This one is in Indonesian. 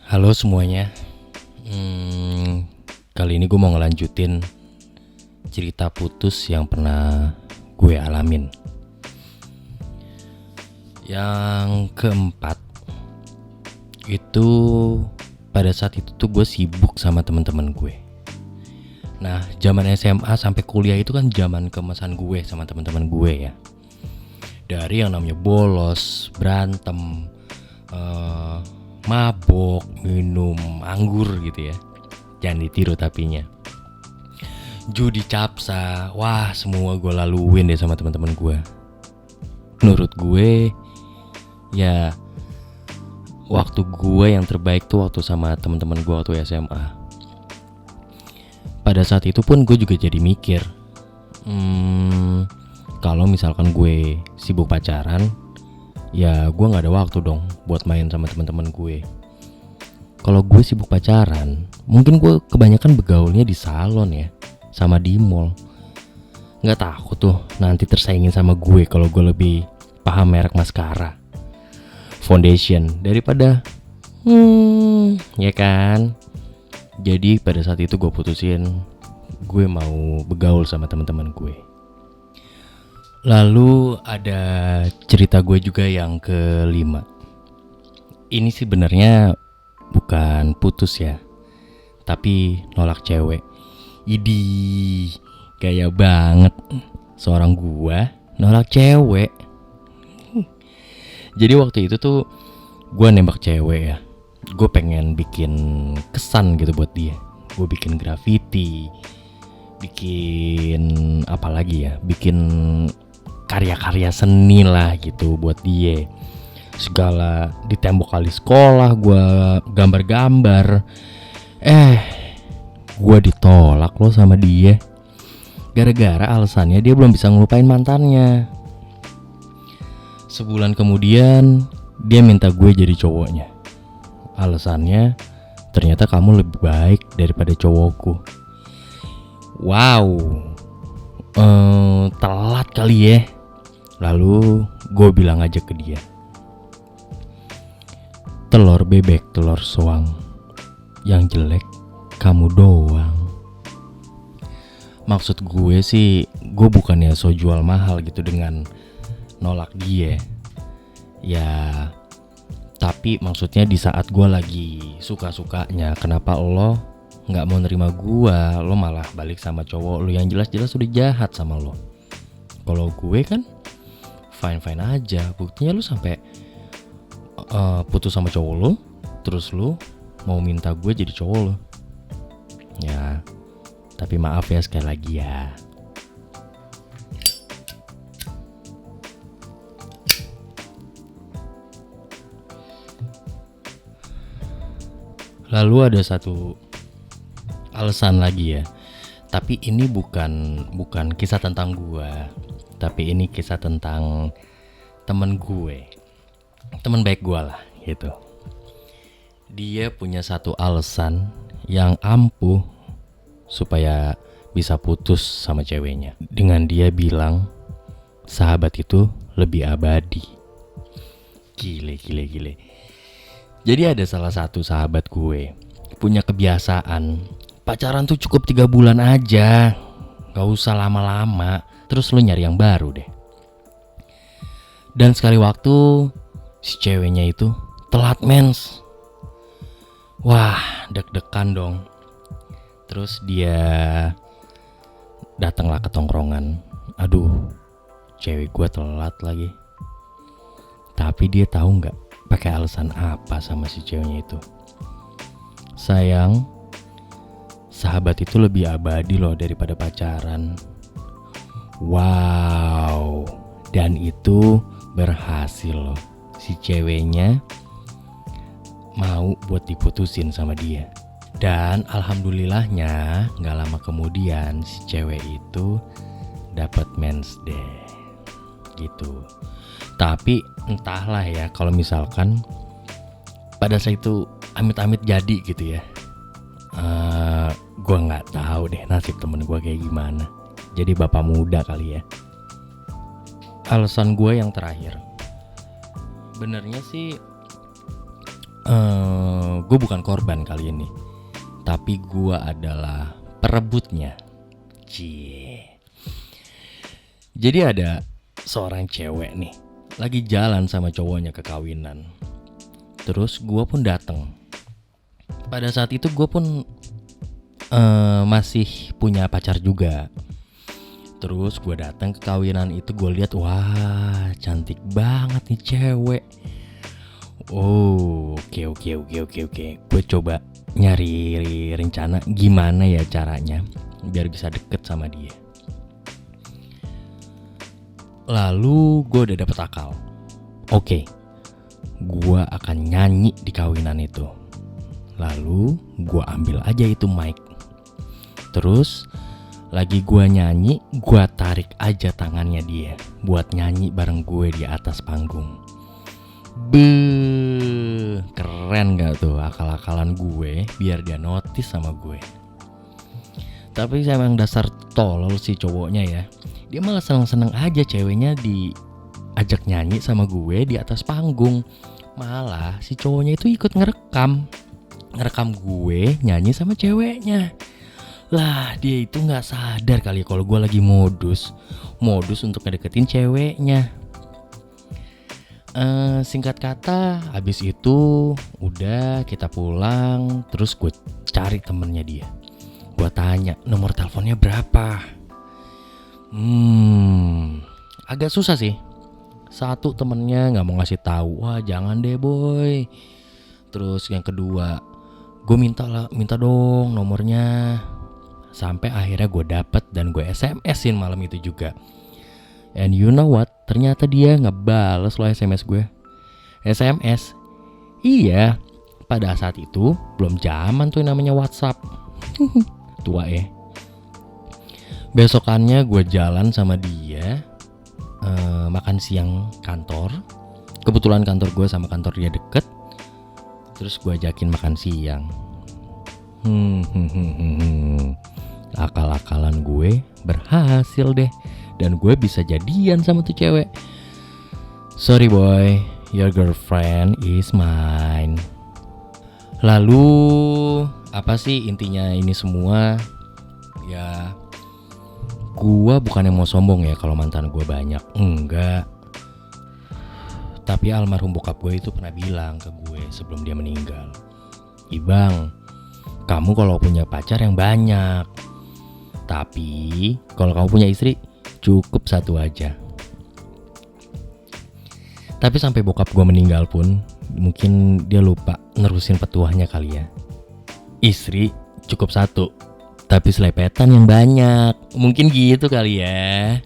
Halo semuanya. Kali ini gue mau ngelanjutin cerita putus yang pernah gue alamin. Yang keempat, itu pada saat itu tuh gue sibuk sama teman-teman gue. Nah, zaman SMA sampai kuliah itu kan zaman keemasan gue sama teman-teman gue ya. Dari yang namanya bolos, berantem, mabok, minum anggur gitu ya. Jangan ditiru tapinya. Judi capsa, wah semua gue laluin deh sama teman-teman gue. Menurut gue, ya waktu gue yang terbaik tuh waktu sama teman-teman gue waktu SMA. Pada saat itu pun gue juga jadi mikir, kalau misalkan gue sibuk pacaran, ya gue nggak ada waktu dong buat main sama teman-teman gue. Kalau gue sibuk pacaran, mungkin gue kebanyakan begaulnya di salon ya, sama di mall. Nggak takut tuh nanti tersaingin sama gue kalau gue lebih paham merek maskara, foundation daripada ya kan. Jadi pada saat itu gue putusin gue mau begaul sama teman-teman gue. Lalu ada cerita gue juga yang kelima. Ini sih benernya bukan putus ya, tapi nolak cewek. Idih, gaya banget seorang gua nolak cewek. Jadi waktu itu tuh gua nembak cewek ya. Gue pengen bikin kesan gitu buat dia. Gue bikin graffiti, bikin apa lagi ya, bikin karya-karya seni lah gitu buat dia. Segala di tembok kali sekolah gue gambar-gambar. Gue ditolak loh sama dia. Gara-gara alasannya dia belum bisa ngelupain mantannya. Sebulan kemudian dia minta gue jadi cowoknya. Alasannya ternyata kamu lebih baik daripada cowokku. Wow, telat kali ya. Lalu gue bilang aja ke dia, telur bebek telur soang, yang jelek kamu doang. Maksud gue sih, gue bukannya so jual mahal gitu dengan nolak dia. Ya, tapi maksudnya di saat gue lagi suka-sukanya, kenapa lo gak mau nerima gue? Lo malah balik sama cowok lo yang jelas-jelas udah jahat sama lo. Kalau gue kan fine-fine aja. Buktinya lo sampai putus sama cowok lo, terus lo mau minta gue jadi cowok lo. Ya, tapi maaf ya sekali lagi ya. Lalu ada satu alasan lagi ya. Tapi ini bukan kisah tentang gue, tapi ini kisah tentang temen gue, temen baik gue lah gitu. Dia punya satu alasan yang ampuh supaya bisa putus sama ceweknya. Dengan dia bilang sahabat itu lebih abadi. Gile. Jadi ada salah satu sahabat gue punya kebiasaan pacaran tuh cukup 3 bulan aja, gak usah lama-lama, terus lo nyari yang baru deh. Dan sekali waktu si ceweknya itu telat mens. Wah, deg-degan dong. Terus dia datanglah ke tongkrongan. Aduh, cewek gue telat lagi. Tapi dia tahu nggak pakai alasan apa sama si ceweknya itu? Sayang, sahabat itu lebih abadi loh daripada pacaran. Wow, dan itu berhasil loh. Si ceweknya mau buat diputusin sama dia. Dan alhamdulillahnya gak lama kemudian si cewek itu dapat mens deh gitu. Tapi entahlah ya, kalau misalkan pada saat itu amit-amit jadi gitu ya, gue gak tahu deh nasib temen gue kayak gimana. Jadi bapak muda kali ya. Alasan gue yang terakhir, benernya sih gue bukan korban kali ini, tapi gue adalah perebutnya. Cie. Jadi ada seorang cewek nih lagi jalan sama cowoknya ke kawinan. Terus gue pun datang. Pada saat itu gue pun masih punya pacar juga. Terus gue datang ke kawinan itu, gue lihat, wah cantik banget nih cewek. Oh, oke. Gue coba nyari rencana gimana ya caranya biar bisa deket sama dia. Lalu gue udah dapet akal. Oke, gue akan nyanyi di kawinan itu. Lalu gue ambil aja itu mic. Terus lagi gue nyanyi, gue tarik aja tangannya dia buat nyanyi bareng gue di atas panggung. Beuh, keren gak tuh akal-akalan gue biar dia notice sama gue. Tapi saya emang dasar tolol si cowoknya ya. Dia malah seneng-seneng aja ceweknya diajak nyanyi sama gue di atas panggung. Malah si cowoknya itu ikut ngerekam gue nyanyi sama ceweknya. Lah dia itu gak sadar kali kalau gue lagi modus untuk ngedeketin ceweknya. Singkat kata, habis itu udah kita pulang. Terus gue cari temennya dia. Gue tanya nomor teleponnya berapa. Agak susah sih. Satu temennya gak mau ngasih tahu. Wah jangan deh boy. Terus yang kedua, gue minta dong nomornya. Sampai akhirnya gue dapet dan gue SMS-in malam itu juga. And you know what? Ternyata dia ngebales loh SMS gue. SMS? Iya, pada saat itu belum zaman tuh namanya WhatsApp. Tua ya. Besokannya gue jalan sama dia, makan siang kantor. Kebetulan kantor gue sama kantor dia deket. Terus gue ajakin makan siang. Akal-akalan gue berhasil deh. Dan gue bisa jadian sama tuh cewek. Sorry boy, your girlfriend is mine. Lalu apa sih intinya ini semua? Ya gue bukannya mau sombong ya kalau mantan gue banyak. Enggak. Tapi almarhum bokap gue itu pernah bilang ke gue sebelum dia meninggal, Ibang, kamu kalau punya pacar yang banyak, tapi kalau kamu punya istri cukup satu aja. Tapi sampai bokap gue meninggal pun mungkin dia lupa nerusin petuahnya kali ya. Istri cukup satu, tapi selepetan yang banyak. Mungkin gitu kali ya.